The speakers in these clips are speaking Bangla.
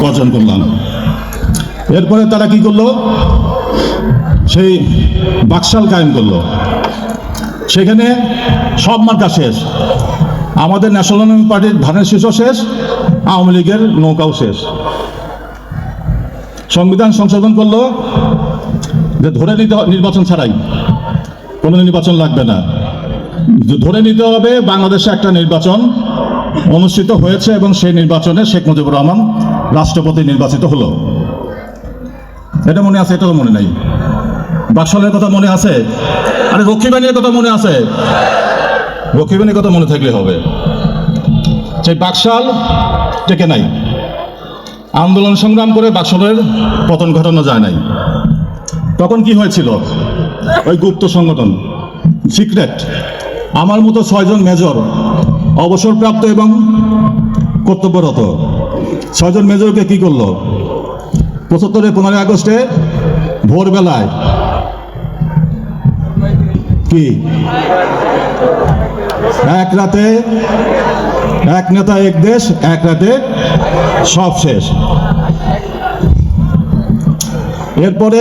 অর্জন করলাম। এরপরে তারা কি করলো, সেই বাকশাল কায়েম করলো। সেখানে সব মার্কা শেষ, আমাদের ন্যাশনাল পার্টির ধানের শীষও শেষ, আওয়ামী লীগের নৌকাও শেষ। সংবিধান সংশোধন করলো যে ধরে নিতে নির্বাচন ছাড়াই কোনো নির্বাচন লাগবে না, ধরে নিতে হবে বাংলাদেশে একটা নির্বাচন অনুষ্ঠিত হয়েছে এবং সেই নির্বাচনে শেখ মুজিবুর রহমান রাষ্ট্রপতি নির্বাচিত হলো। এটা মনে আছে? এটা তো মনে নাই। বাকশালের কথা মনে আছে? আরে রক্ষীবাণীর কথা মনে আছে? রক্ষীবাণীর কথা মনে থাকলে হবে। সেই বাকশাল টেকে নাই, আন্দোলন সংগ্রাম করে বাকশালের পতন ঘটানো যায় নাই। তখন কি হয়েছিল? ওই গুপ্ত সংগঠন, সিক্রেট, আমার মতো 6 জন মেজর, অবসরপ্রাপ্ত এবং কর্তব্যরত 6 জন মেজরকে কি করলো? 75-এ 15 আগস্টে ভোরবেলায় কি এক রাতে এক নেতা এক দেশ, এক রাতে সব শেষ। এরপরে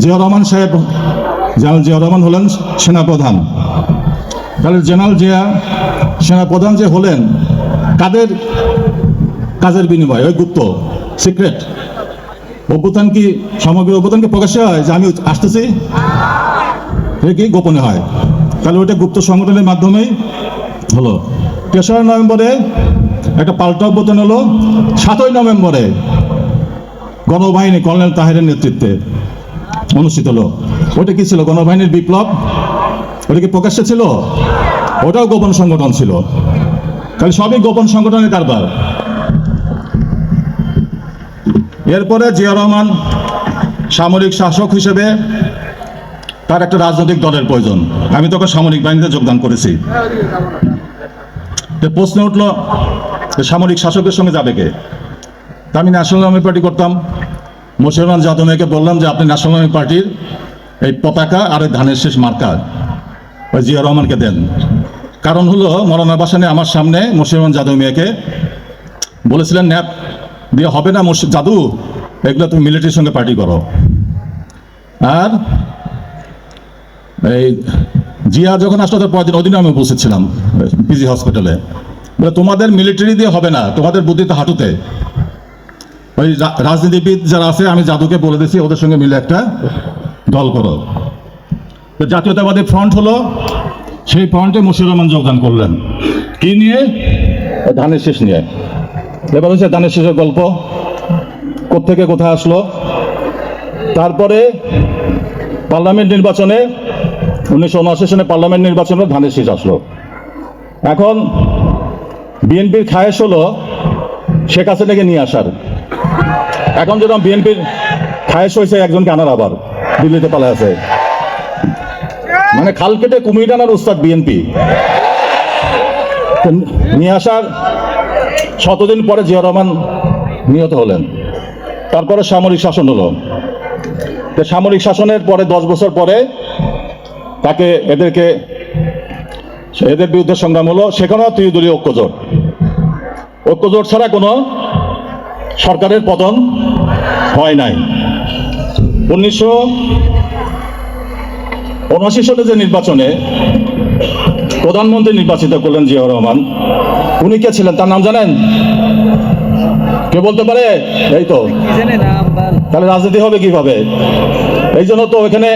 জিয়াউর রহমান সাহেব, জেনারেল জিয়াউর রহমান হলেন সেনাপ্রধান। তাহলে জেনারেল জিয়া সেনাপ্রধান যে হলেন, কাদের কাজের বিনিময়ে? ওই গুপ্ত সিক্রেট অভ্যুত্থান কি সামগ্রিক অভ্যুত্থান কি প্রকাশ্যে হয় যে আমি আসতেছি? কি গোপনে হয়? তাহলে ওইটা গুপ্ত সংগঠনের মাধ্যমেই হলো। 3রা নভেম্বরে একটা পাল্টা অভ্যুত্থান হলো। 7ই নভেম্বরে গণবাহিনী কর্নেল তাহেরের নেতৃত্বে অনুষ্ঠিত হলো। ওইটা কি ছিল? গণবাহিনীর বিপ্লব। ওটা কি প্রকাশ্যে ছিল? ওটাও গোপন সংগঠন ছিল। তাহলে সবই গোপন সংগঠনের কারবার। এরপরে জিয়াউর রহমান সামরিক শাসক হিসেবে তার একটা রাজনৈতিক দলের প্রয়োজন। আমি তখন সামরিক বাহিনীতে যোগদান করেছি। প্রশ্ন উঠল, সামরিক শাসকের সঙ্গে যাবে কে? তা আমি ন্যাশনাল আওয়ামী পার্টি করতাম। মশিউর রহমান যাদব মিয়াকে বললাম যে আপনি ন্যাশনাল আওয়ামী পার্টির এই পতাকা আর ধানের শীষ মার্কা ওই জিয়া রহমানকে দেন। কারণ হলো, মৌলানা ভাসানী আমার সামনে মশিউর রহমান যাদব মিয়াকে বলেছিলেন, ন্যাপ দিয়ে হবে না জাদু, এগুলো তুমি মিলিটারির সঙ্গে পার্টি করো। আর এই জিয়া যখন আসলো তার পরের দিন আমি বসেছিলাম পিজি হসপিটালে, বলে তোমাদের মিলিটারি দিয়ে হবে না, তোমাদের বুদ্ধিতে হাঁটুতে। ওই রাজনীতিবিদ যারা আছে আমি জাদুকে বলে দিয়েছি ওদের সঙ্গে মিলে একটা দল করো। তো জাতীয়তাবাদী ফ্রন্ট হলো, সেই ফ্রন্টে মশিউর রহমান যোগদান করলেন। কি নিয়ে? ধানের শীষ নিয়ে। এবার হচ্ছে ধানের শীষের গল্প, কোত্থেকে কোথায় আসলো। তারপরে পার্লামেন্ট নির্বাচনে 1979 সনে পার্লামেন্ট নির্বাচনে ধানের শীষ আসলো। এখন বিএনপির খায়েশ হলো শেখ হাসিনাকে নিয়ে আসার। এখন যেরকম বিএনপির খায়েশ হয়েছে একজনকে আনার, আবার দিল্লিতে পালা আছে। মানে খাল কেটে কুমির আনার উস্তাদ বিএনপি। নিয়ে আসার 100 দিন পরে জিয়া রহমান নিহত হলেন। তারপরে সামরিক শাসন হলো। সামরিক শাসনের পরে 10 বছর পরে তাকে এদের বিরুদ্ধে সংগ্রাম হলো। সেখানেও ত্রিদলীয় ঐক্যজোট ছাড়া কোনো সরকারের পতন হয় নাই। 1979 সালে যে নির্বাচনে প্রধানমন্ত্রী নির্বাচিত করলেন জিয়াউর রহমান, উনি কে ছিলেন তার নাম জানেন? কে বলতে পারে? এই তো। তাহলে রাজনীতি হবে কিভাবে? এই জন্য তো ওইখানে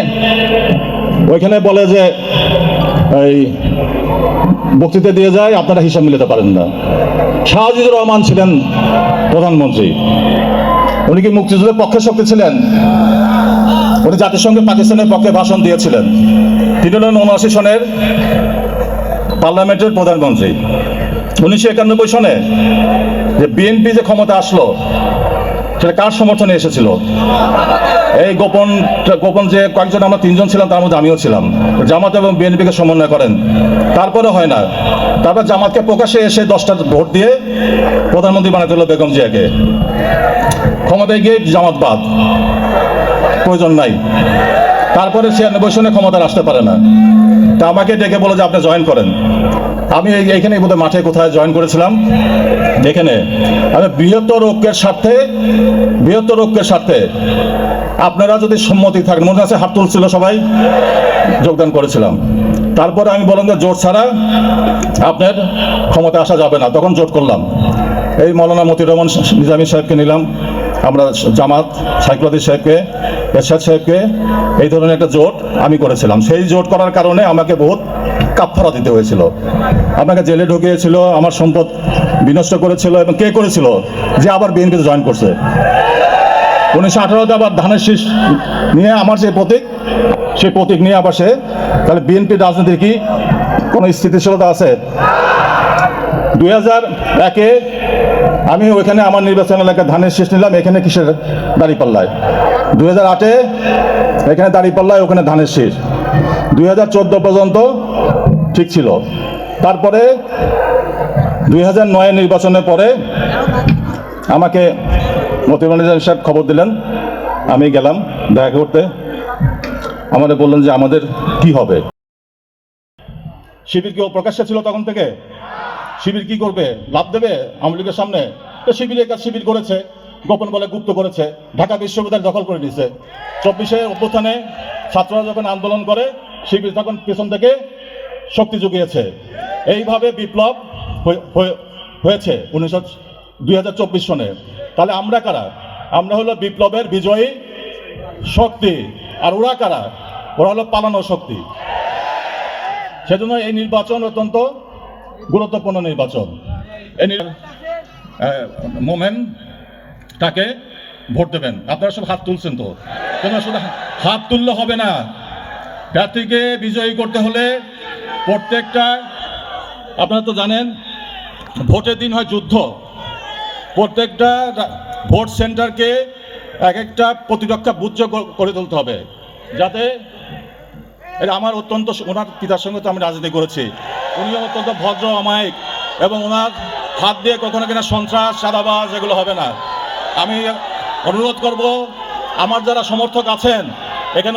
বলে যে এই বক্তৃতা দিয়ে যায়, আপনারা হিসাব মিলাতে পারেন না। শাহজিদুর রহমান ছিলেন প্রধানমন্ত্রী। উনি কি মুক্তিযুদ্ধের পক্ষে শক্তি ছিলেন? উনি জাতিসংঘে পাকিস্তানের পক্ষে ভাষণ দিয়েছিলেন। তিনি হলেন 79 সনের পার্লামেন্টের প্রধানমন্ত্রী। 1991 সনে যে বিএনপি যে ক্ষমতা আসলো, সেটা কার সমর্থনে এসেছিল? এই গোপন যে কয়েকজন, আমরা 3 জন ছিলাম, তার মধ্যে আমিও ছিলাম। জামাত এবং বিএনপিকে সমন্বয় করেন, তারপরে হয় না। তারপর জামাতকে প্রকাশ্যে এসে 10টা ভোট দিয়ে প্রধানমন্ত্রী বানাতে হলো বেগম জিয়াকে। ক্ষমতায় গিয়ে জামাত বাদ, প্রয়োজন নাই। তারপরে 96 সনে ক্ষমতায় আসতে পারে না। তা আমাকে ডেকে বলে যে আপনি জয়েন করেন। আমি এইখানে বোধহয় মাঠে কোথায় জয়েন করেছিলাম, এখানে আমি বৃহত্তর ঐক্যের স্বার্থে আপনারা যদি সম্মতি থাকেন, মনে আছে হাত তুলছিল সবাই, যোগদান করেছিলাম। তারপরে আমি বললাম যে জোট ছাড়া আপনার ক্ষমতায় আসা যাবে না, তখন জোট করলাম। এই মৌলানা মতিউর রহমান নিজামী সাহেবকে নিলাম, আমরা জামাত, সাইকুলাদি সাহেবকে, এরশাদ সাহেবকে, এই ধরনের একটা জোট আমি করেছিলাম। সেই জোট করার কারণে আমাকে বহুত কাফফারা দিতে হয়েছিল, আমাকে জেলে ঢুকিয়েছিল, আমার সম্পদ বিনষ্ট করেছিল। এবং কে করেছিল? যে আবার বিএনপিতে জয়েন করছে 1918-তে, আবার ধানের শীষ নিয়ে আমার সেই প্রতীক নিয়ে আবার সে। তাহলে বিএনপির রাজনীতির কি কোনো স্থিতিশীলতা আছে? 2001-এ আমি ওইখানে আমার নির্বাচন এলাকায় ধানের শীষ নিলাম, এখানে কিসের দাঁড়িপাল্লায়। 2008-এ এখানে দাঁড়িপাল্লায়, ওখানে ধানের শীষ। 2014 পর্যন্ত ঠিক ছিল। তারপরে 2009-এর নির্বাচনের পরে আমাকে মতিউর রহমান নিজামী সাহেব খবর দিলেন, আমি গেলাম দেখা করতে। আমাদের বললেন যে আমাদের কি হবে। শিবির কেউ প্রকাশ্যে ছিল তখন থেকে? শিবির কি করবে? লাভ দেবে আওয়ামী লীগের সামনে? তো শিবিরের কাজ শিবির করেছে, গোপন বলে গুপ্ত করেছে, ঢাকা বিশ্ববিদ্যালয় দখল করে নিয়েছে। 24-এ অভ্যুত্থানে ছাত্ররা যখন আন্দোলন করে, শিবির তখন পেছন থেকে শক্তি জুগিয়েছে। এইভাবে বিপ্লব হয়েছে 2024 সনে। তাহলে আমরা কারা? আমরা হলো বিপ্লবের বিজয়ী শক্তি। আর ওরা কারা? ওরা হলো পালানো শক্তি। সেজন্য এই নির্বাচন অত্যন্ত গুরুত্বপূর্ণ নির্বাচন। এই মোমেন্টটাকে ভোট দেবেন। আপনারা সব হাত তুলছেন, তো তোমরা শুধু হাত তুললে হবে না। প্রার্থীকে বিজয়ী করতে হলে প্রত্যেকটা, আপনারা তো জানেন ভোটের দিন হয় যুদ্ধ। প্রত্যেকটা ভোট সেন্টারকে এক একটা প্রতিরক্ষা বুথ করে তুলতে হবে, যাতে এটা আমার অত্যন্ত, ওনার পিতার সঙ্গে তো আমি রাজনীতি করেছি, উনিও অত্যন্ত ভদ্র অমায়িক, এবং ওনার হাত দিয়ে কখনো কিনা সন্ত্রাস, চাঁদাবাজ এগুলো হবে না। আমি অনুরোধ করব, আমার যারা সমর্থক আছেন এখানে